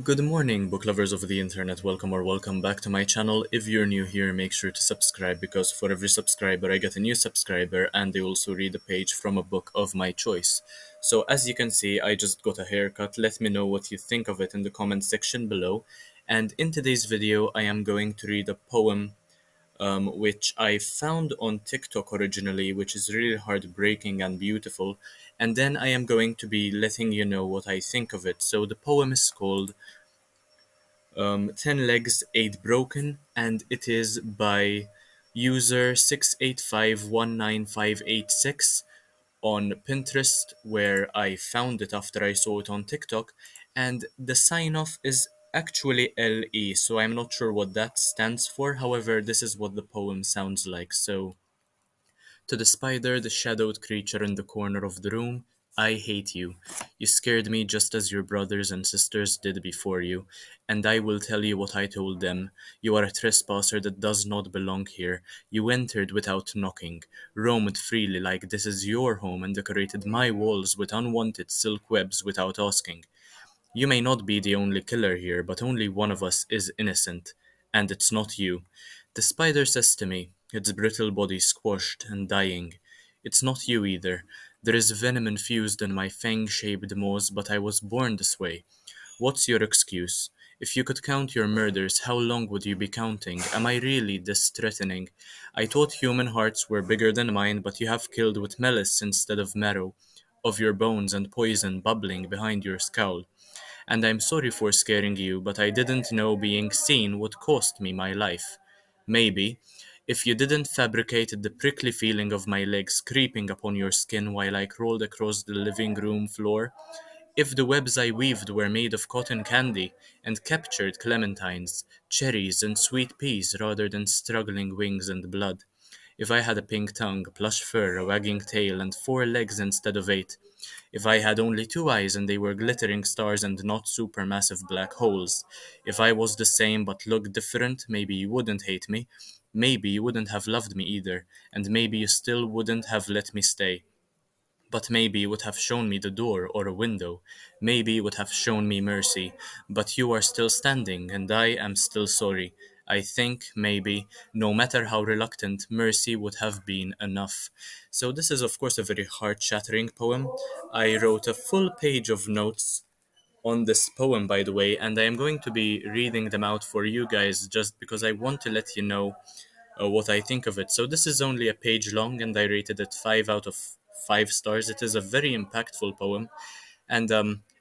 Good morning, book lovers of the internet. Welcome or welcome back to my channel. If you're new here, make sure to subscribe because for every subscriber, I get a new subscriber and they also read a page from a book of my choice. So as you can see, I just got a haircut. Let me know what you think of it in the comment section below. And in today's video, I am going to read a poem which I found on TikTok originally, which is really heartbreaking and beautiful. And then I am going to be letting you know what I think of it. So the poem is called 10 Legs, 8 Broken, and it is by user 6851958 on Pinterest, where I found it after I saw it on TikTok, and the sign off is actually LE, so I'm not sure what that stands for. However, this is what the poem sounds like. So, to the spider, the shadowed creature in the corner of the room, I hate you. You scared me just as your brothers and sisters did before you, and I will tell you what I told them. You are a trespasser that does not belong here. You entered without knocking, roamed freely like this is your home, and decorated my walls with unwanted silk webs without asking. You may not be the only killer here, but only one of us is innocent, and it's not you. The spider says to me, its brittle body squashed and dying, it's not you either. There is venom infused in my fang-shaped maws, but I was born this way. What's your excuse? If you could count your murders, how long would you be counting? Am I really this threatening? I thought human hearts were bigger than mine, but you have killed with malice instead of marrow, of your bones and poison bubbling behind your scowl. And I'm sorry for scaring you, but I didn't know being seen would cost me my life. Maybe, if you didn't fabricate the prickly feeling of my legs creeping upon your skin while I crawled across the living room floor, if the webs I weaved were made of cotton candy and captured clementines, cherries, and sweet peas rather than struggling wings and blood, if I had a pink tongue, plush fur, a wagging tail, and 4 legs instead of 8, if I had only 2 eyes and they were glittering stars and not supermassive black holes, if I was the same but looked different, maybe you wouldn't hate me, maybe you wouldn't have loved me either, and maybe you still wouldn't have let me stay. But maybe you would have shown me the door or a window. Maybe you would have shown me mercy. But you are still standing, and I am still sorry. I think, maybe, no matter how reluctant, mercy would have been enough. So, this is, of course, a very heart shattering poem. I wrote a full page of notes on this poem, by the way, and I am going to be reading them out for you guys just because I want to let you know what I think of it. So this is only a page long, and I rated it 5 out of 5 stars. It is a very impactful poem, and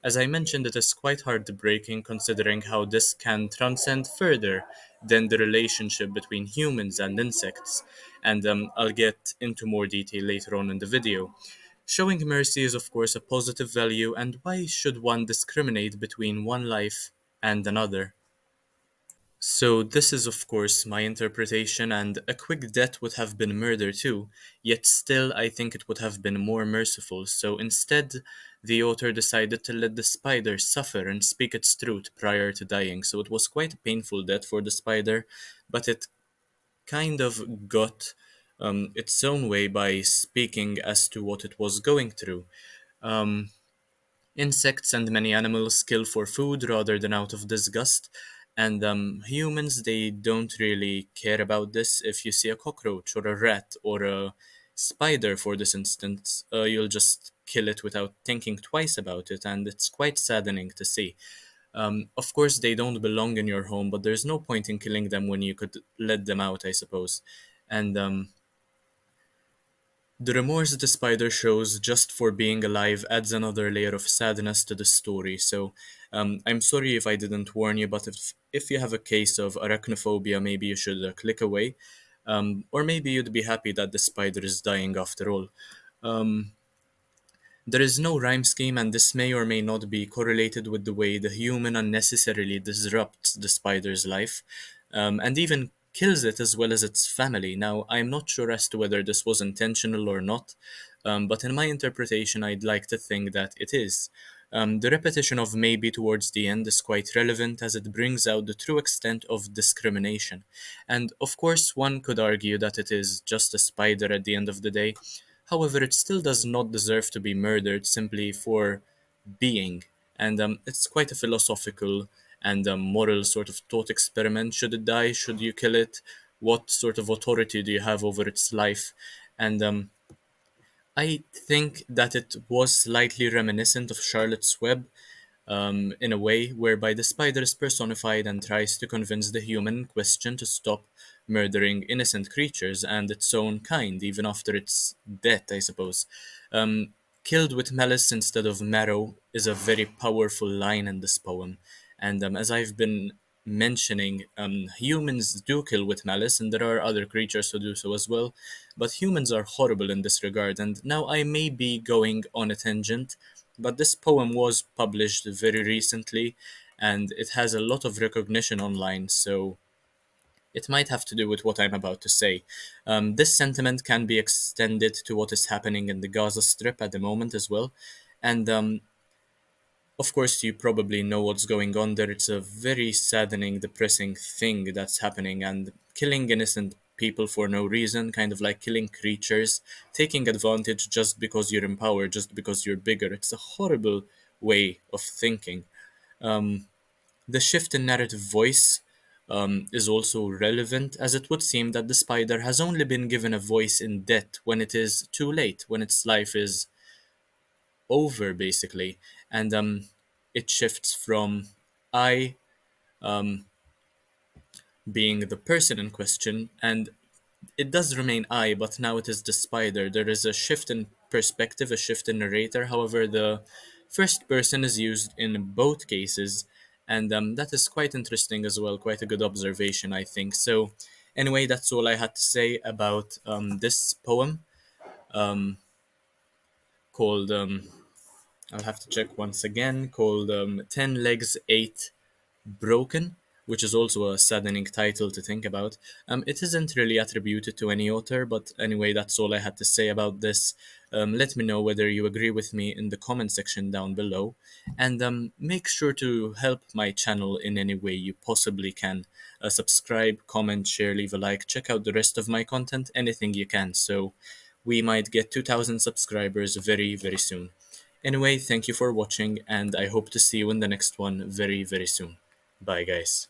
as I mentioned, it is quite heartbreaking considering how this can transcend further than the relationship between humans and insects. And I'll get into more detail later on in the video. Showing mercy is, of course, a positive value, and why should one discriminate between one life and another? So, this is of course my interpretation, and a quick death would have been murder too, yet still I think it would have been more merciful. So, instead, the author decided to let the spider suffer and speak its truth prior to dying. So, it was quite a painful death for the spider, but it kind of got its own way by speaking as to what it was going through. Um, Insects and many animals kill for food rather than out of disgust. And humans, they don't really care about this. If you see a cockroach or a rat or a spider, for this instance, you'll just kill it without thinking twice about it. And it's quite saddening to see. Of course, they don't belong in your home, but there's no point in killing them when you could let them out, I suppose. And the remorse the spider shows just for being alive adds another layer of sadness to the story. So, I'm sorry if I didn't warn you, but if you have a case of arachnophobia, maybe you should click away, or maybe you'd be happy that the spider is dying after all. Um, there is no rhyme scheme, and this may or may not be correlated with the way the human unnecessarily disrupts the spider's life, and even kills it as well as its family. Now, I'm not sure as to whether this was intentional or not, but in my interpretation, I'd like to think that it is. The repetition of maybe towards the end is quite relevant as it brings out the true extent of discrimination. And of course, one could argue that it is just a spider at the end of the day. However, it still does not deserve to be murdered simply for being. And it's quite a philosophical and moral sort of thought experiment. Should it die? Should you kill it? What sort of authority do you have over its life? And I think that it was slightly reminiscent of Charlotte's Web, in a way whereby the spider is personified and tries to convince the human in question to stop murdering innocent creatures and its own kind, even after its death, I suppose. Killed with malice instead of marrow is a very powerful line in this poem. And as I've been mentioning, humans do kill with malice, and there are other creatures who do so as well. But humans are horrible in this regard. And now I may be going on a tangent, but this poem was published very recently, and it has a lot of recognition online, so it might have to do with what I'm about to say. This sentiment can be extended to what is happening in the Gaza Strip at the moment as well. And of course, you probably know what's going on there. It's a very saddening, depressing thing that's happening, and killing innocent people for no reason, kind of like killing creatures, taking advantage just because you're in power, just because you're bigger. It's a horrible way of thinking. The shift in narrative voice is also relevant, as it would seem that the spider has only been given a voice in death when it is too late, when its life is over, basically. And it shifts from I being the person in question, and it does remain I, but now it is the spider. There is a shift in perspective, a shift in narrator. However, the first person is used in both cases, and that is quite interesting as well. Quite a good observation, I think. So, anyway, that's all I had to say about this poem called. I'll have to check once again. Called 10 Legs, 8 Broken, which is also a saddening title to think about. It isn't really attributed to any author, but anyway, that's all I had to say about this. Let me know whether you agree with me in the comment section down below, and make sure to help my channel in any way you possibly can. Subscribe, comment, share, leave a like, check out the rest of my content, anything you can, so we might get 2,000 subscribers very, very soon. Anyway, thank you for watching, and I hope to see you in the next one very, very soon. Bye, guys.